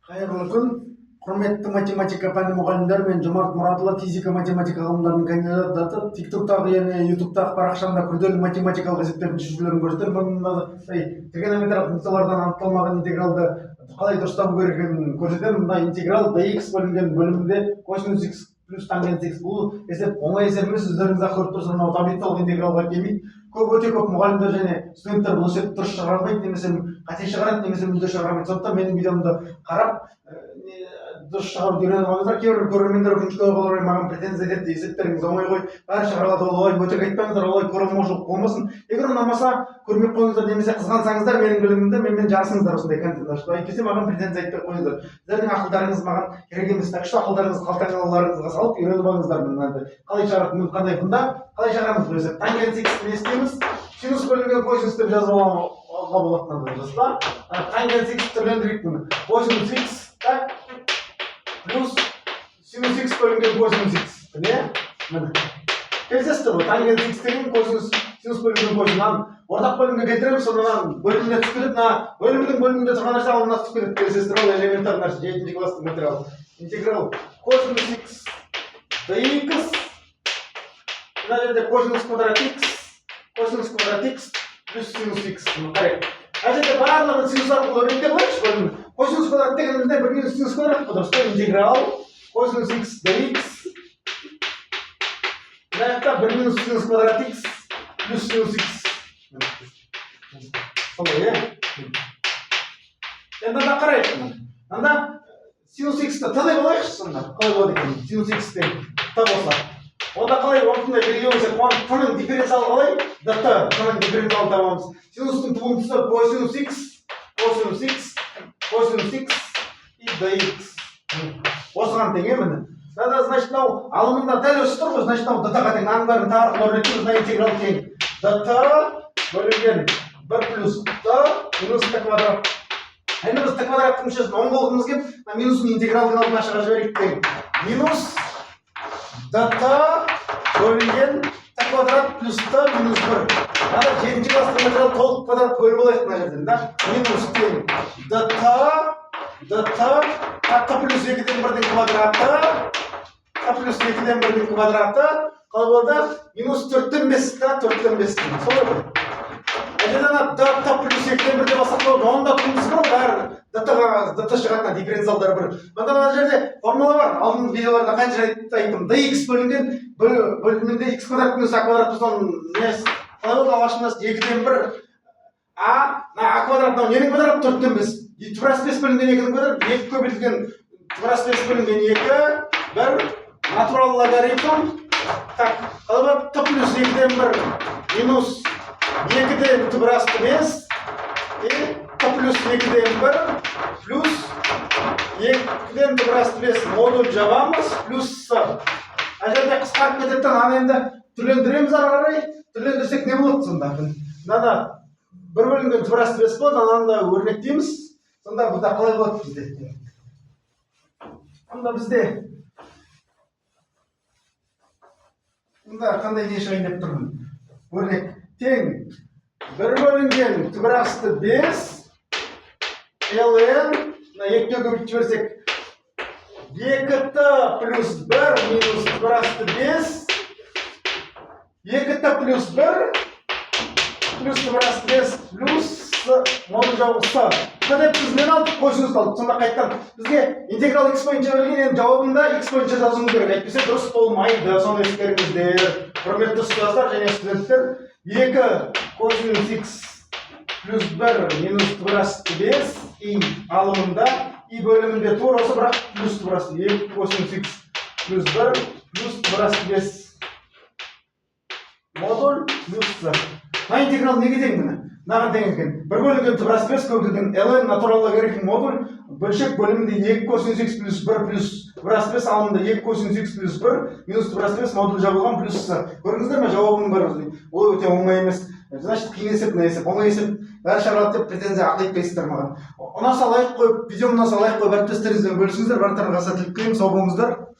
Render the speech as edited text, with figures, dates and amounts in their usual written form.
Қайырлы күн, құрметті математика пәні мұғалімдері, мен Жомарт Мұратұлы, физика математика ғылымдарының кандидаты. TikToктағы және YouTube'тағы парақшамда күрделі математикалық есептердің шешулерін көрсетемін. Тригонометриялық функциялардан анықталмаған интегралды қалай дұрыс табу керек екенін көрсетемін. Мына интеграл dx бөлінген бөлімінде косинус x плюс тангенс x. Бұл есеп оңай есеп емес, өздеріңіз көріп тұрсыздар, мынау таблицалық интегралға келмейді. Өте көп мұғалімдер және студенттер бұл есепті дұрыс шығармайды, немесе қате шығарады, немесе мүлде шығармайды. Сондықтан менің видеомды қарап дұрыс шығаруды үйреніп алыңыздар. Кейбір көрермендер өкінішке орай маған претензия етеді, есептеріңіз оңай ғой, бәрі шығарылады, олай өтірік айтпаңыздар, олай көремоушылық болмасын. Егер ұнамаса көрмей қойыңыздар, немесе қызғансаңыздар менің білімімді менімен жарысыңыздар осындай контенттер. Әйтпесе маған претензия айтпай қойыңыздар. Сіздердің ақылдарыңыз маған керек емес. Так что ақылдарыңызды қалтаңызға салып үйреніп алыңыздар. Қалай шығаратын, қандай бұнда қалай шығарамыз бұл есеп? Тангенс x не істейміз? Синус бөлінген косинус деп жазып алуға болады. Тангенс x түрлендірейік бұны. Косинус x плюс синус x бөлінген косинус x. Міне келісесіздер ғой, тангенс x деген синус бөлінген косинус. Ортақ бөлімге келтіреміз, сонан бөліміне түсіп кетеді. Бөлімнің бөлімінде тұрған нәрсе алымына түсіп кетеді. Келісесіздер, ол элементар нәрсе, 7-ші класстың материалы. Интеграл косинус x dx. Мына жерде косинус квадрат x плюс синус x. Қарайық. Әжеде барлығын синус арқылы өрнектеп қойшы бөлімін. Косинус квадрат дегенімізде бір минус синус квадрат қыдырысты. Интеграл косинус x dx. Мына бір минус синус квадрат x плюс синус x. Солай, енді қарайық. Анда синус x-ті тадай болайықшы сонда. Қалай болады екен? Синус x-тен та болса. Онда қалай орнында белгілеуіміз, t-ның дифференциалы қалай? t-ның дифференциалын табамыз. Синустың туындысы косинус x и dx. Осыған тең міне. Значит, алымында дәл өсіп тұр ғой, значит, dt-ға тең. Аның бәрін тарқылы өрнектейміз, мына интеграл тең. dt бөлінген 1 плюс t минус t квадрат. Енді біз t квадраттың мүшесін оң болғымыз келіп, минусын интегралдың алдына шығарып жіберейік тең. Минус dt бөлінген t квадрат плюс t минус 1. 7-ші класстың материалы толық квадрат бөліп алайық мына жерден. Минус тең dt t плюс 2-ден 1-дің квадраты, t плюс 2-ден 1-дің квадраты қалай болды? Минус 4-тен 5, 4-тен 5. Солай ғой. Әжеден dt плюс 2-ден 1-де басақ болды. Онда туындысы бар, бәрі dt шығатына дифференциалдар бір. Мына жерде формула бар. Алдыңғы видеоларда қанша айттым. dx бөлінген бөлімінде x квадрат плюс a квадрат плюс несі. Қалай болды? Алғашында 2-ден 1 a квадрат, ненің квадрат? 4-тен 5. Тура 5 бөлінген 2-дің квадрат, 2 көбейтілген тура 5 бөлінген 2, 1 натурал логарифм. Так, қалай болады? t плюс 2-ден 1 минус 2-ден тура 5 и t плюс 2-ден 1 плюс 2-ден тура 5 модуль жабамыз плюс с. Әжерде қысқарып кетеді, аны енді түрлендіреміз ары қарай. Түрлендірсек не болады сонда? Мынада 1 бөлінген тура 5 болады, ананда өрнектейміз. Сонда бұда қалай болады бізде? Онда бізде мұнда қандай не шығайын деп тұрмын? Өрнек тең 1 бөлінген тура 5 ln, 2-ге көбейтіп жіберсек 2t плюс 1 минус тура 5 2t плюс 1 плюс тура 5 плюс модуль жауабы с. Бұда біз мен алдық, косинус алдық. Сонда қайттан бізге интеграл x бойынша берілген, жауабында x бойынша жазуымыз керек. Әйтпесе дұрыс болмайды. Соны ескеріңіздер. Құрметті ұстаздар және студенттер, 2 косинус x плюс 1 минус тура 5 и алымында и бөлімінде тура осы, бірақ плюс тура 2 косинус x плюс 1 плюс тура 5 модуль плюс с. Мына интеграл неге тең міне? Мынаған тең екен. 1 бөлінген тура 5 көбейтілген ln натурал логарифм модуль бөлшек бөлімінде 2 косинус x плюс 1 плюс тура 5 алымында 2 косинус x плюс 1 минус тура 5 модуль жабылған плюс с. Көрдіңіздер ме, жауабым бар. Ол өте оңай емес. Значит, қиын есеп, мына есеп. Оңай есеп бәрі шығарады деп претензия айтпайсыздар маған. Ұнаса лайк қойып, видеом ұнаса лайк қойып, әріптестеріңізбен бөлісіңіздер. Барлықтарыңызға сәттілік тілеймін, сау болыңыздар.